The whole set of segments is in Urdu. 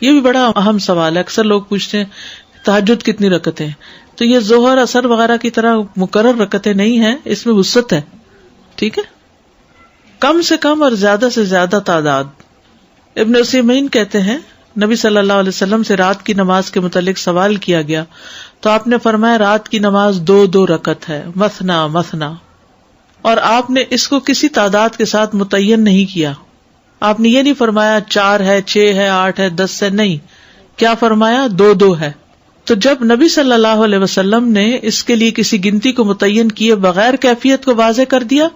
یہ بھی بڑا اہم سوال ہے. اکثر لوگ پوچھتے ہیں تہجد کتنی رکعتیں ہیں, تو یہ ظہر اثر وغیرہ کی طرح مقرر رکعتیں نہیں ہیں, اس میں وسعت ہے. ٹھیک ہے, کم سے کم اور زیادہ سے زیادہ تعداد. ابن عثیمین کہتے ہیں نبی صلی اللہ علیہ وسلم سے رات کی نماز کے متعلق سوال کیا گیا تو آپ نے فرمایا رات کی نماز 2 رکعت ہے, مثنا مثنا, اور آپ نے اس کو کسی تعداد کے ساتھ متعین نہیں کیا. آپ نے یہ نہیں فرمایا 4 ہے, 6 ہے, 8 ہے, 10 ہے, نہیں, کیا فرمایا 2 ہے. تو جب نبی صلی اللہ علیہ وسلم نے اس کے لیے کسی گنتی کو متعین کیے بغیر کیفیت کو واضح کر دیا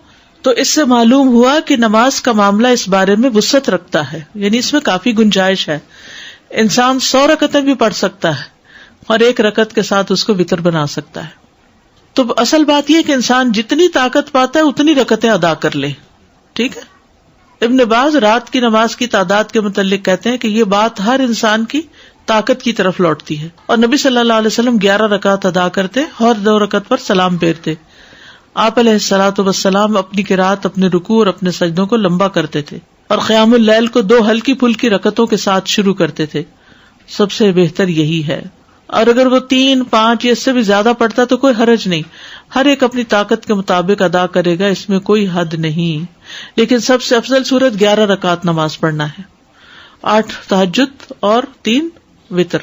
تو اس سے معلوم ہوا کہ نماز کا معاملہ اس بارے میں وسعت رکھتا ہے, یعنی اس میں کافی گنجائش ہے. انسان 100 رکعتیں بھی پڑھ سکتا ہے اور 1 رکعت کے ساتھ اس کو وتر بنا سکتا ہے. تو اصل بات یہ کہ انسان جتنی طاقت پاتا ہے اتنی رکعتیں ادا کر لے. ٹھیک ہے. ابن باز رات کی نماز کی تعداد کے متعلق کہتے ہیں کہ یہ بات ہر انسان کی طاقت کی طرف لوٹتی ہے, اور نبی صلی اللہ علیہ وسلم 11 رکعت ادا کرتے اور 2 رکعت پر سلام پھیرتے. آپ علیہ الصلوۃ والسلام اپنی قرات, اپنے رکوع اور اپنے سجدوں کو لمبا کرتے تھے, اور قیام اللیل کو 2 ہلکی پھلکی رکعتوں کے ساتھ شروع کرتے تھے. سب سے بہتر یہی ہے, اور اگر وہ 3, 5 یا اس سے بھی زیادہ پڑتا تو کوئی حرج نہیں. ہر ایک اپنی طاقت کے مطابق ادا کرے گا, اس میں کوئی حد نہیں. لیکن سب سے افضل صورت 11 رکعت نماز پڑھنا ہے, 8 تہجد اور 3 وتر.